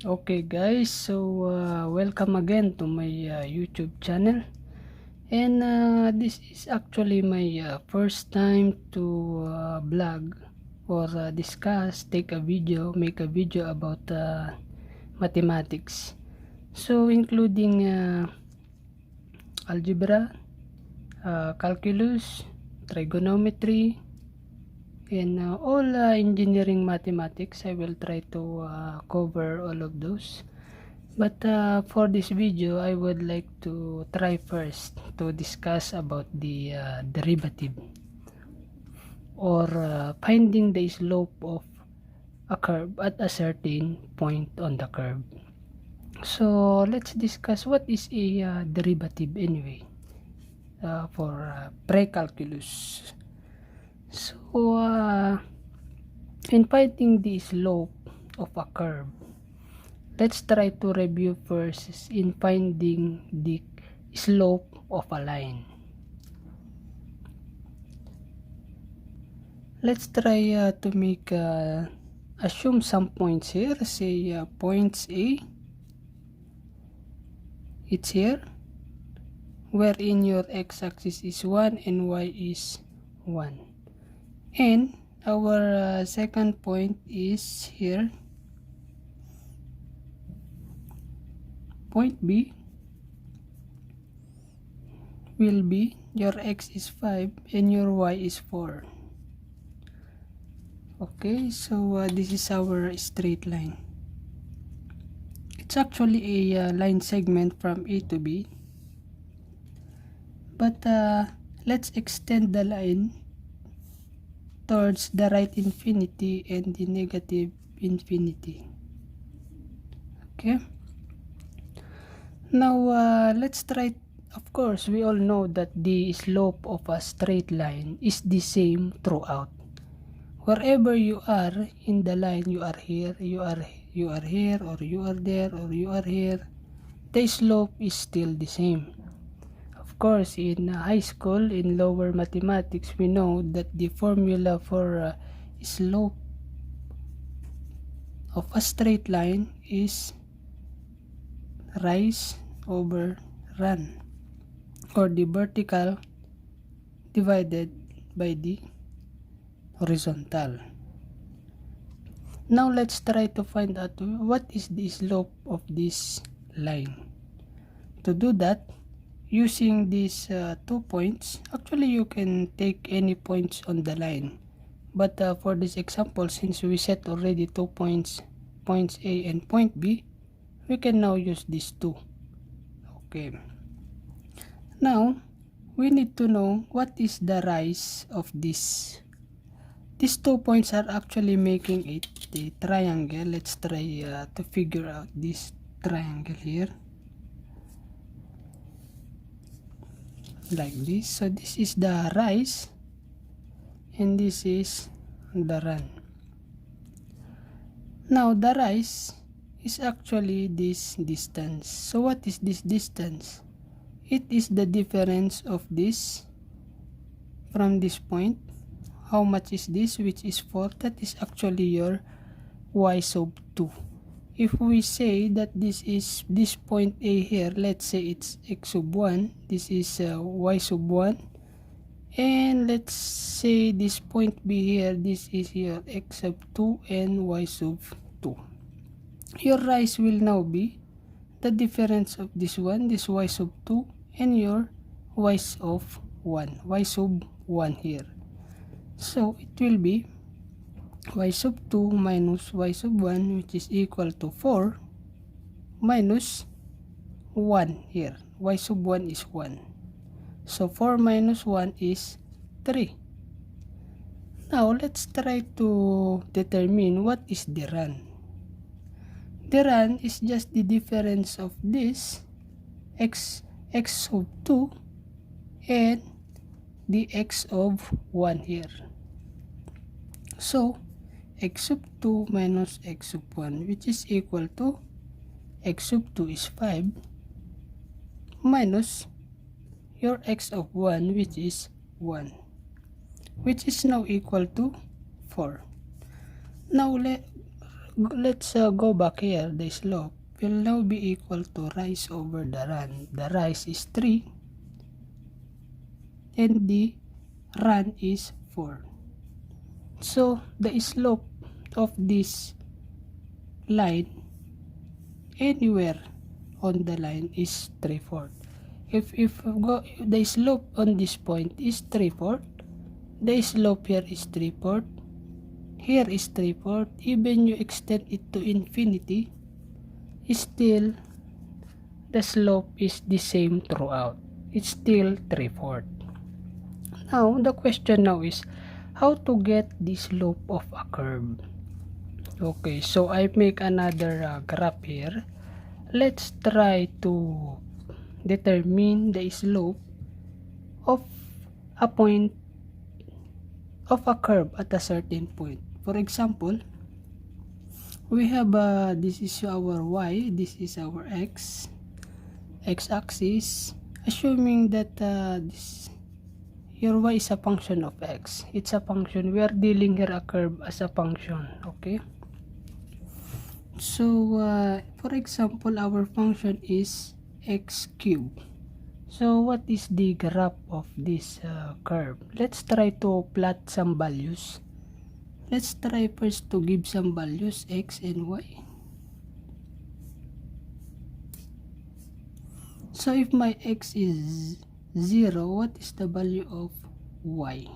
Okay guys, so welcome again to my YouTube channel, and this is actually my first time to vlog or take a video, make a video about mathematics, so including algebra, calculus, trigonometry, and all engineering mathematics. I will try to cover all of those. But for this video, I would like to try first to discuss about the derivative or finding the slope of a curve at a certain point on the curve. So let's discuss what is a derivative anyway for pre-calculus. So in finding the slope of a curve, let's try to review first in finding the slope of a line. Let's try to make assume some points here. Say points A, it's here, wherein your x-axis is 1 and y is 1, and our second point is here, point B will be your x is 5 and your y is 4. Okay, so this is our straight line. It's actually a line segment from A to B, but let's extend the line towards the right infinity and the negative infinity. Okay, now let's try. Of course, we all know that the slope of a straight line is the same throughout. Wherever you are in the line, you are here, you are here, or you are there, or you are here, the slope is still the same. Of course, in high school, in lower mathematics, we know that the formula for slope of a straight line is rise over run, or the vertical divided by the horizontal. Now let's try to find out what is the slope of this line. To do that, using these 2 points, actually you can take any points on the line, but for this example, since we set already 2 points, points A and point B, we can now use these two. Okay, now we need to know what is the rise of this. These 2 points are actually making it a triangle. Let's try to figure out this triangle here, like this. So this is the rise and this is the run. Now the rise is actually this distance. So what is this distance? It is the difference of this from this point. How much is this? Which is 4. That is actually your y sub 2. If we say that this is this point A here, let's say it's x sub 1, this is y sub 1, and let's say this point B here, this is your x sub 2 and y sub 2. Your rise will now be the difference of this one, this y sub 2, and your y sub 1, y sub 1 here. So it will be y sub 2 minus y sub 1, which is equal to 4 minus 1 here. Y sub 1 is 1. So 4 minus 1 is 3. Now let's try to determine what is the run. The run is just the difference of this x sub 2 and the x of 1 here. So x sub 2 minus x sub 1, which is equal to x sub 2 is 5 minus your x of 1, which is 1, which is now equal to 4. Now go back here. The slope will now be equal to rise over the run. The rise is 3 and the run is 4. So the slope of this line anywhere on the line is 3/4. If the slope on this point is 3/4, the slope here is 3/4, here is 3/4, even you extend it to infinity, still the slope is the same throughout. It's still 3/4. Now the question now is how to get the slope of a curve. Okay, so I make another graph here. Let's try to determine the slope of a point of a curve at a certain point. For example, we have this is our y, this is our x-axis, assuming that your y is a function of x. It's a function. We are dealing here a curve as a function. Okay, so for example, our function is x cubed. So what is the graph of this curve? Let's try to plot some values. Let's try first to give some values, x and y. So if my x is 0, what is the value of y?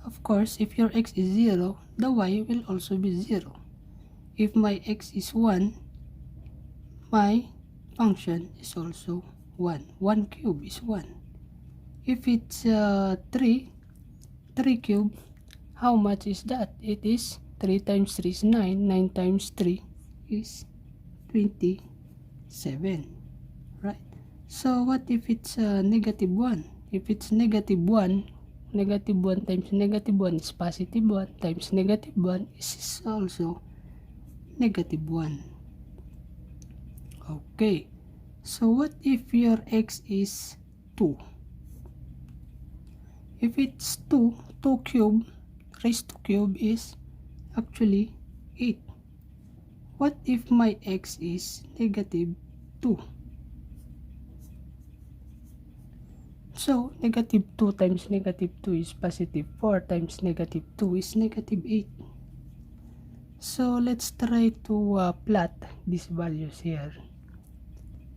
Of course, if your x is 0, the y will also be 0. If my x is 1, my function is also 1. 1 cube is 1. If it's 3 cube, how much is that? It is 3 times 3 is 9. 9 times 3 is 27. Right? So what if it's negative 1? If it's negative 1, negative 1 times negative 1 is positive 1 times negative 1 is also negative 1. Okay, so what if your x is 2? If it's 2 cube raised to cube is actually 8. What if my x is negative 2? So negative 2 times negative 2 is positive 4 times negative 2 is negative 8. So let's try to plot these values here.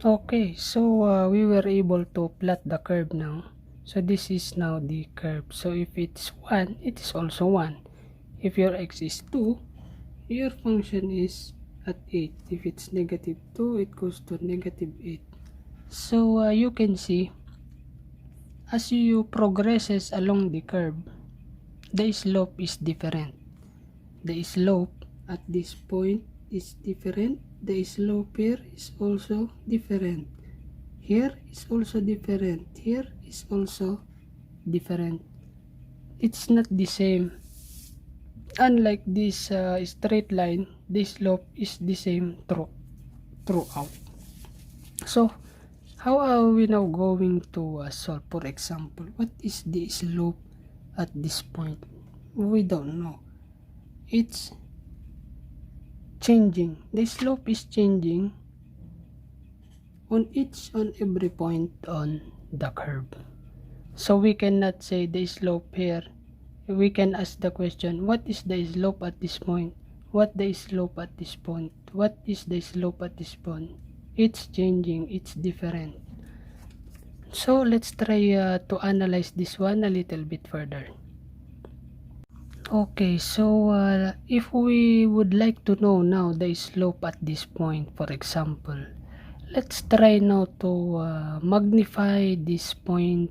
Okay, so we were able to plot the curve now. So this is now the curve. So if it's 1, it is also 1. If your x is 2, your function is at 8. If it's negative 2, it goes to negative 8. So you can see, as you progresses along the curve, the slope is different. The slope at this point is different. The slope here is also different. Here is also different. Here is also different. It's not the same. Unlike this straight line, the slope is the same throughout. So how are we now going to solve? For example, what is the slope at this point? We don't know. It's changing. The slope is changing on every point on the curve. So we cannot say the slope here. We can ask the question, what is the slope at this point? What the slope at this point? What is the slope at this point? It's changing. It's different. So let's try to analyze this one a little bit further. Okay, so if we would like to know now the slope at this point, for example, let's try now to magnify this point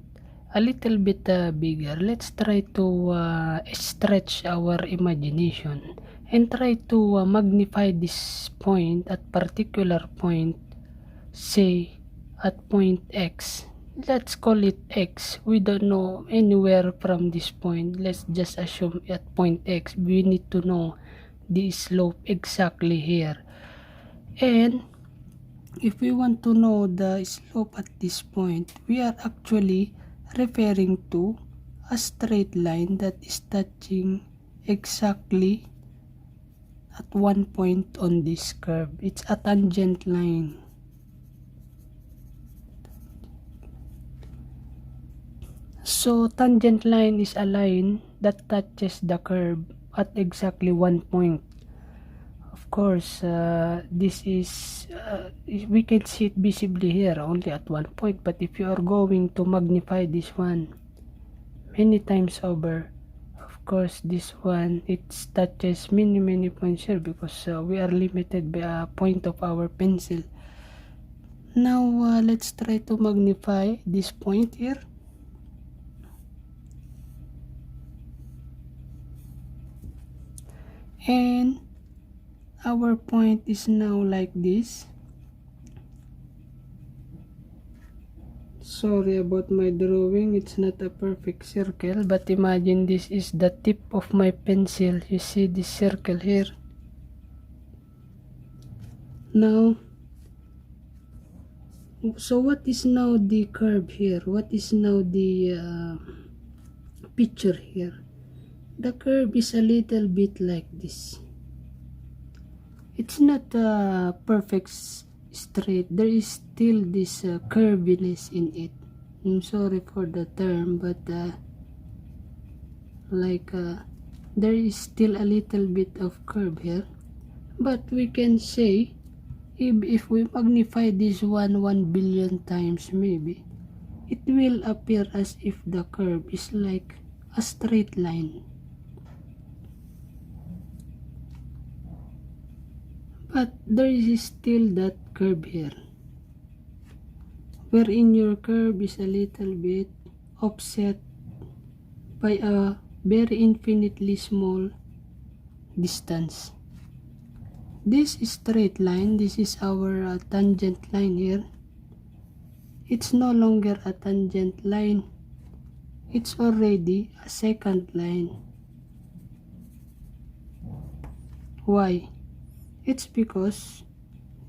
a little bit bigger. Let's try to stretch our imagination and try to magnify this point at particular point, say at point X. Let's call it X. We don't know anywhere from this point. Let's just assume at point X. We need to know the slope exactly here. And if we want to know the slope at this point, we are actually referring to a straight line that is touching exactly at one point on this curve. It's a tangent line. So tangent line is a line that touches the curve at exactly one point. Of course, this is we can see it visibly here only at one point, but if you are going to magnify this one many times over, of course this one it touches many points here, because we are limited by a point of our pencil. Now let's try to magnify this point here. And our point is now like this. Sorry about my drawing, it's not a perfect circle, but imagine this is the tip of my pencil. You see this circle here. Now, so what is now the curve here? What is now the picture here? The curve is a little bit like this. It's not a perfect straight. There is still this curviness in it. I'm sorry for the term, but there is still a little bit of curve here. But we can say, if we magnify this 1 billion times, maybe it will appear as if the curve is like a straight line. But there is still that curve here, wherein your curve is a little bit offset by a very infinitely small distance. This straight line, this is our tangent line here. It's no longer a tangent line. It's already a secant line. Why? It's because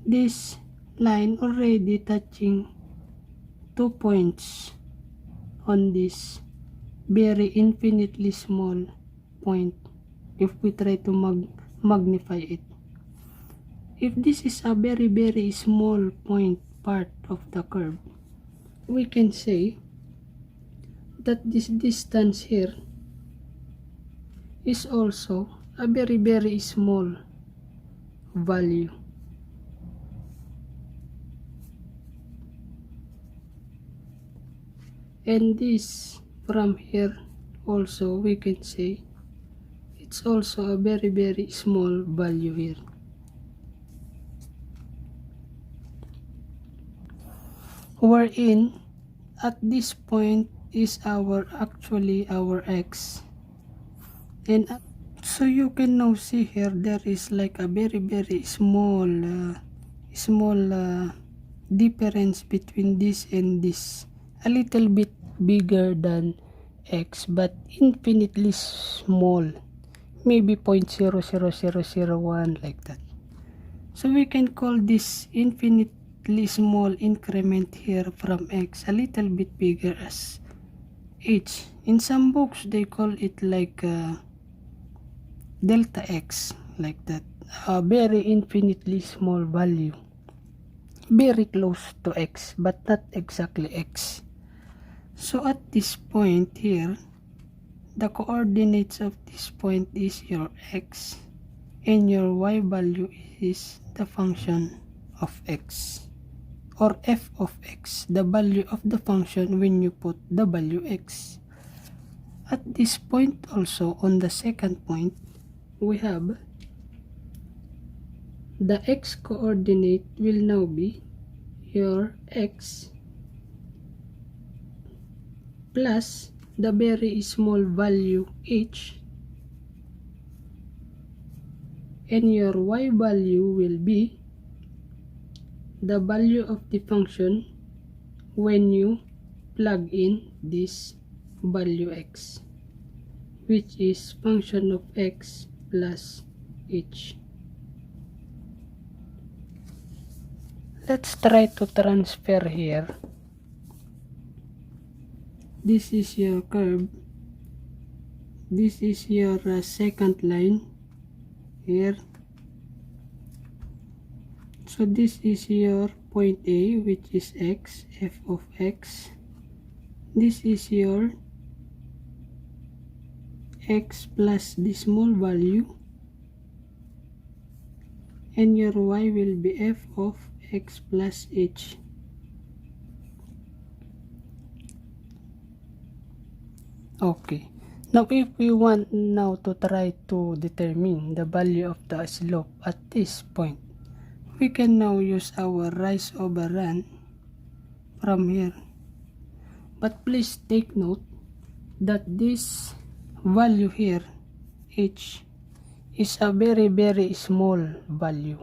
this line already touching 2 points on this very infinitely small point if we try to magnify it. If this is a very small point part of the curve, we can say that this distance here is also a very small value. And this from here also we can say it's also a very small value here. Wherein at this point is actually our x, and so you can now see here there is like a very small difference between this and this, a little bit bigger than x but infinitely small, maybe 0.00001 like that. So we can call this infinitely small increment here from x a little bit bigger as h. In some books they call it like delta x, like that, a very infinitely small value, very close to x but not exactly x. So at this point here, the coordinates of this point is your x, and your y value is the function of x, or f of x, the value of the function when you put the value x. At this point also, on the second point, we have the x coordinate will now be your x plus the very small value h, and your y value will be the value of the function when you plug in this value x, which is function of x plus h. Let's try to transfer here. This is your curve. This is your second line here. So this is your point A, which is x, f of x. This is your x plus the small value, and your y will be f of x plus h. Okay, now if we want now to try to determine the value of the slope at this point, we can now use our rise over run from here. But please take note that this value here, h, is a very small value,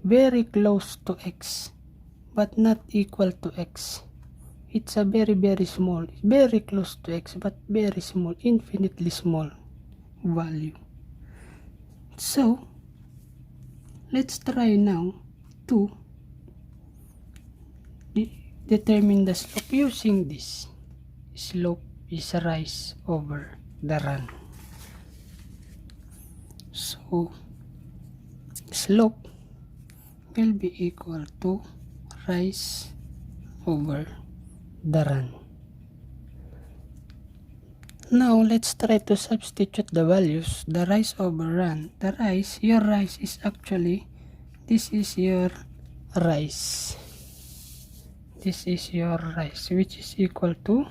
very close to x, but not equal to x. It's a very small, very close to x, but very small, infinitely small value. So let's try now to determine the slope using this. Slope is rise over the run. So slope will be equal to rise over the run. Now let's try to substitute the values. The rise over run. The rise, your rise is actually, this is your rise. This is your rise, which is equal to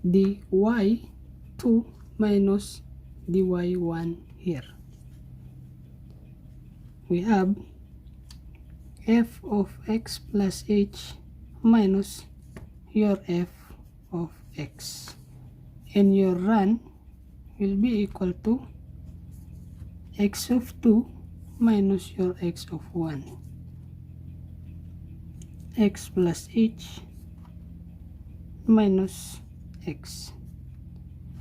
the y2 minus the y1 here. We have f of x plus h minus your f of x, and your run will be equal to x of 2 minus your x of 1, x plus h minus x.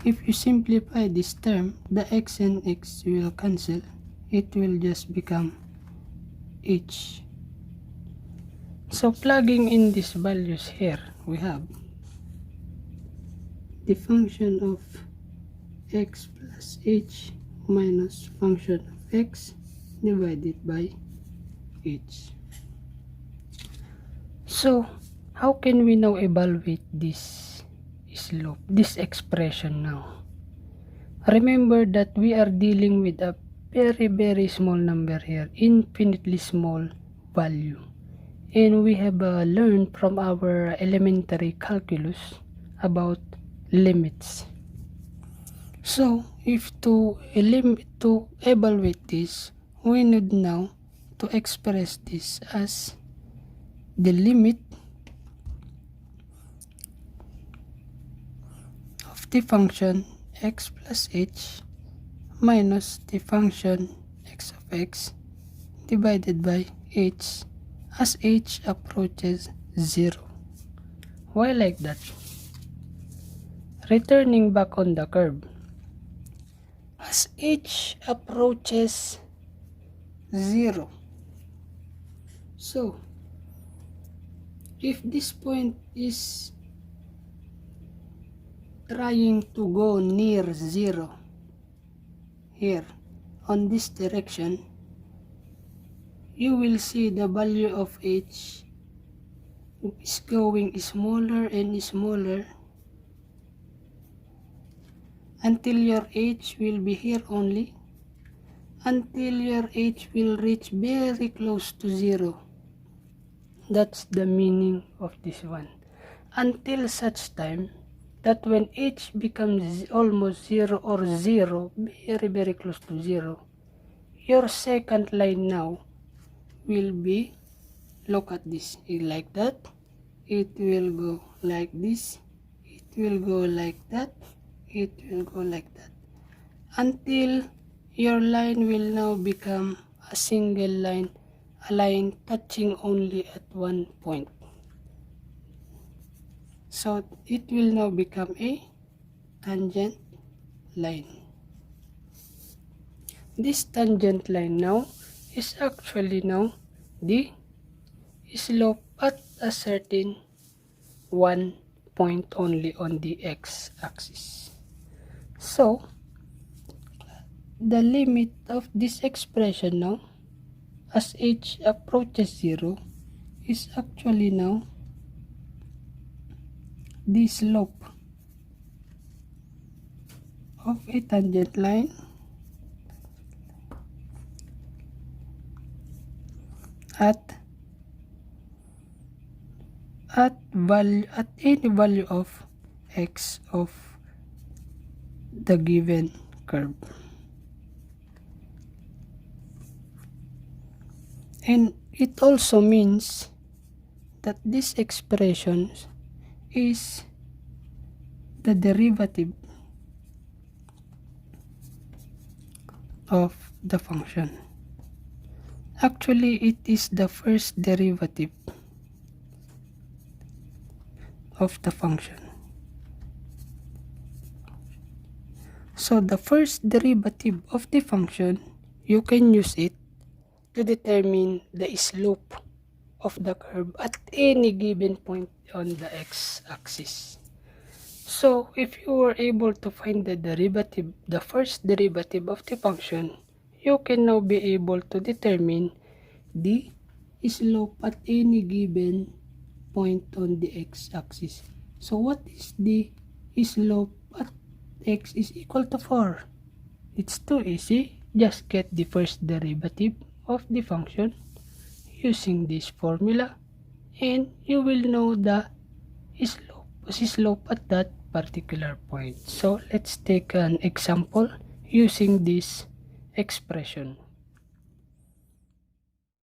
If you simplify this term, the x and x will cancel. It will just become h. So plugging in these values here, we have the function of x plus h minus function of x divided by h. So how can we now evaluate this slope, this expression now? Remember that we are dealing with a very small number here, infinitely small value, and we have learned from our elementary calculus about limits. So if to evaluate this, we need now to express this as the limit of the function x plus h minus the function x of x divided by h as h approaches 0. Why like that? Returning back on the curve, as h approaches 0, so if this point is trying to go near 0 here on this direction, you will see the value of h is going smaller and smaller until your h will be here only, until your h will reach very close to 0. That's the meaning of this one. Until such time that when h becomes almost 0 or 0, very close to 0, your second line now will be, look at this, like that. It will go like this. It will go like that. It will go like that, until your line will now become a single line, a line touching only at one point. So it will now become a tangent line. This tangent line now is actually now the slope at a certain one point only on the x-axis. So the limit of this expression now as h approaches 0 is actually now the slope of a tangent line at any value of x of the given curve. And it also means that this expression is the derivative of the function. Actually, it is the first derivative of the function. So the first derivative of the function, you can use it to determine the slope of the curve at any given point on the x-axis. So if you were able to find the derivative, the first derivative of the function, you can now be able to determine the slope at any given point on the x-axis. So what is the slope at x is equal to 4? It's too easy. Just get the first derivative of the function using this formula, and you will know the slope at that particular point. So let's take an example using this expression.